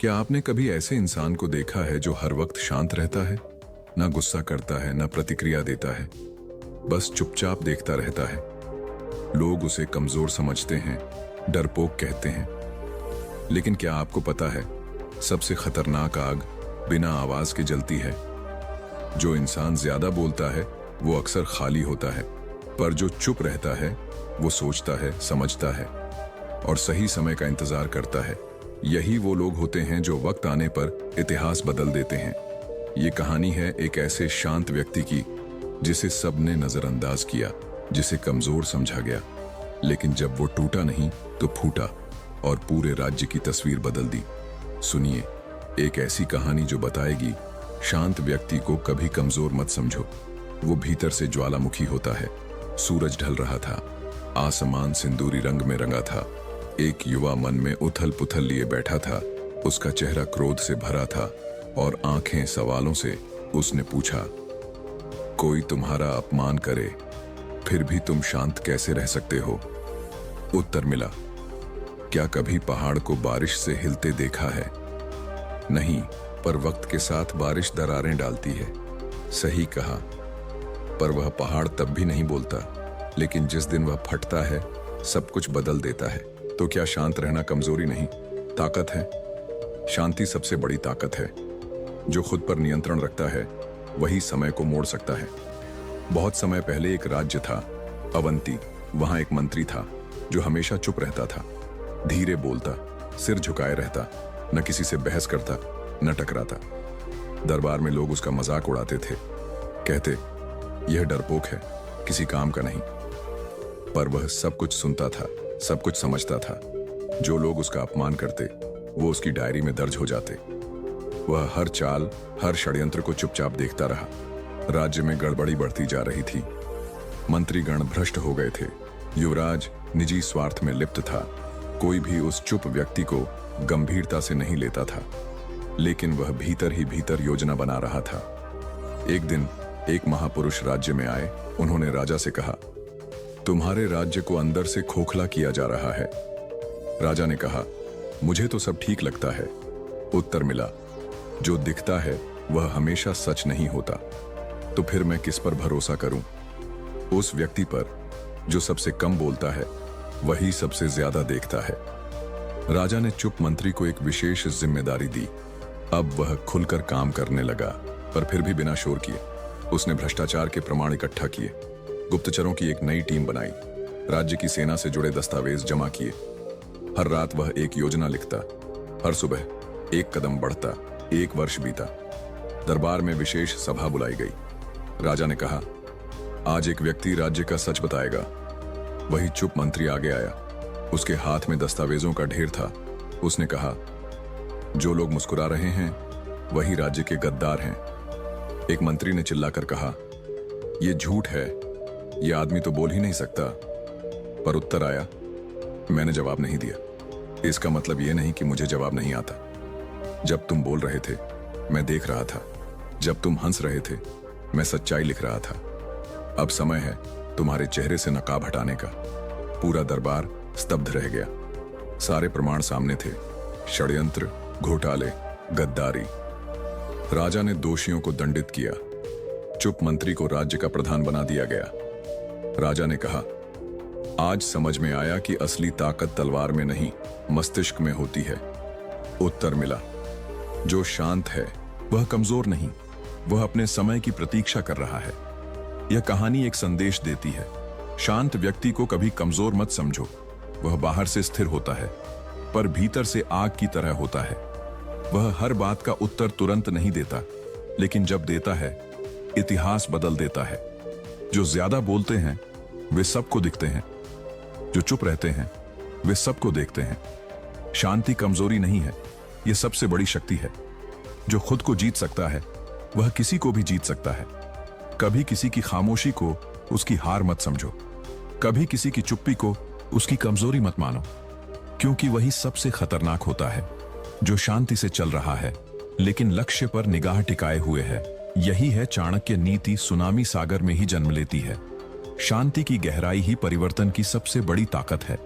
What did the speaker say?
क्या आपने कभी ऐसे इंसान को देखा है जो हर वक्त शांत रहता है, ना गुस्सा करता है, ना प्रतिक्रिया देता है, बस चुपचाप देखता रहता है। लोग उसे कमजोर समझते हैं, डरपोक कहते हैं, लेकिन क्या आपको पता है सबसे खतरनाक आग बिना आवाज के जलती है। जो इंसान ज्यादा बोलता है वो अक्सर खाली होता है, पर जो चुप रहता है वो सोचता है, समझता है और सही समय का इंतजार करता है। यही वो लोग होते हैं जो वक्त आने पर इतिहास बदल देते हैं। ये कहानी है एक ऐसे शांत व्यक्ति की जिसे सबने नजरअंदाज किया, जिसे कमजोर समझा गया, लेकिन जब वो टूटा नहीं तो फूटा और पूरे राज्य की तस्वीर बदल दी। सुनिए एक ऐसी कहानी जो बताएगी शांत व्यक्ति को कभी कमजोर मत समझो। वो भीतर से ज्वालामुखी होता है। सूरज ढल रहा था, आसमान सिंदूरी रंग में रंगा था। एक युवा मन में उथल पुथल लिए बैठा था। उसका चेहरा क्रोध से भरा था और आंखें सवालों से। उसने पूछा, कोई तुम्हारा अपमान करे फिर भी तुम शांत कैसे रह सकते हो? उत्तर मिला, क्या कभी पहाड़ को बारिश से हिलते देखा है? नहीं, पर वक्त के साथ बारिश दरारें डालती है। सही कहा, पर वह पहाड़ तब भी नहीं बोलता, लेकिन जिस दिन वह फटता है सब कुछ बदल देता है। तो क्या शांत रहना कमजोरी नहीं, ताकत है? शांति सबसे बड़ी ताकत है। जो खुद पर नियंत्रण रखता है वही समय को मोड़ सकता है। बहुत समय पहले एक राज्य था, अवंती। वहां एक मंत्री था जो हमेशा चुप रहता था, धीरे बोलता, सिर झुकाए रहता, न किसी से बहस करता, न टकराता। दरबार में लोग उसका मजाक उड़ाते थे, कहते यह डरपोक है, किसी काम का नहीं। पर वह सब कुछ सुनता था, सब कुछ समझता था। जो लोग उसका अपमान करते वो उसकी डायरी में दर्ज हो जाते। वह हर चाल, हर षड्यंत्र को चुपचाप देखता रहा। राज्य में गड़बड़ी बढ़ती जा रही थी। मंत्रीगण भ्रष्ट हो गए थे। युवराज निजी स्वार्थ में लिप्त था। कोई भी उस चुप व्यक्ति को गंभीरता से नहीं लेता था, लेकिन वह भीतर ही भीतर योजना बना रहा था। एक दिन एक महापुरुष राज्य में आए। उन्होंने राजा से कहा, तुम्हारे राज्य को अंदर से खोखला किया जा रहा है। राजा ने कहा, मुझे तो सब ठीक लगता है। उत्तर मिला, जो दिखता है वह हमेशा सच नहीं होता। तो फिर मैं किस पर भरोसा करूं? उस व्यक्ति पर जो सबसे कम बोलता है वही सबसे ज्यादा देखता है। राजा ने चुप मंत्री को एक विशेष जिम्मेदारी दी। अब वह खुलकर काम करने लगा, पर फिर भी बिना शोर किए। उसने भ्रष्टाचार के प्रमाण इकट्ठा किए, गुप्तचरों की एक नई टीम बनाई, राज्य की सेना से जुड़े दस्तावेज जमा किए। हर रात वह एक योजना लिखता, हर सुबह एक कदम बढ़ता। 1 वर्ष बीता। दरबार में विशेष सभा बुलाई गई। राजा ने कहा, आज एक व्यक्ति राज्य का सच बताएगा। वही चुप मंत्री आगे आया। उसके हाथ में दस्तावेजों का ढेर था। उसने कहा, जो लोग मुस्कुरा रहे हैं वही राज्य के गद्दार हैं। एक मंत्री ने चिल्लाकर कहा, यह झूठ है, यह आदमी तो बोल ही नहीं सकता। पर उत्तर आया, मैंने जवाब नहीं दिया। इसका मतलब यह नहीं कि मुझे जवाब नहीं आता। जब तुम बोल रहे थे मैं देख रहा था, जब तुम हंस रहे थे मैं सच्चाई लिख रहा था। अब समय है तुम्हारे चेहरे से नकाब हटाने का। पूरा दरबार स्तब्ध रह गया। सारे प्रमाण सामने थे, षड्यंत्र, घोटाले, गद्दारी। राजा ने दोषियों को दंडित किया। चुप मंत्री को राज्य का प्रधान बना दिया गया। राजा ने कहा, आज समझ में आया कि असली ताकत तलवार में नहीं, मस्तिष्क में होती है। उत्तर मिला, जो शांत है वह कमजोर नहीं, वह अपने समय की प्रतीक्षा कर रहा है। यह कहानी एक संदेश देती है, शांत व्यक्ति को कभी कमजोर मत समझो। वह बाहर से स्थिर होता है, पर भीतर से आग की तरह होता है। वह हर बात का उत्तर तुरंत नहीं देता, लेकिन जब देता है इतिहास बदल देता है। जो ज्यादा बोलते हैं वे सबको दिखते हैं, जो चुप रहते हैं वे सबको देखते हैं। शांति कमजोरी नहीं है, यह सबसे बड़ी शक्ति है। जो खुद को जीत सकता है वह किसी को भी जीत सकता है। कभी किसी की खामोशी को उसकी हार मत समझो, कभी किसी की चुप्पी को उसकी कमजोरी मत मानो, क्योंकि वही सबसे खतरनाक होता है। जो शांति से चल रहा है लेकिन लक्ष्य पर निगाह टिकाए हुए है। यही है चाणक्य नीति, सुनामी सागर में ही जन्म लेती है। शांति की गहराई ही परिवर्तन की सबसे बड़ी ताकत है।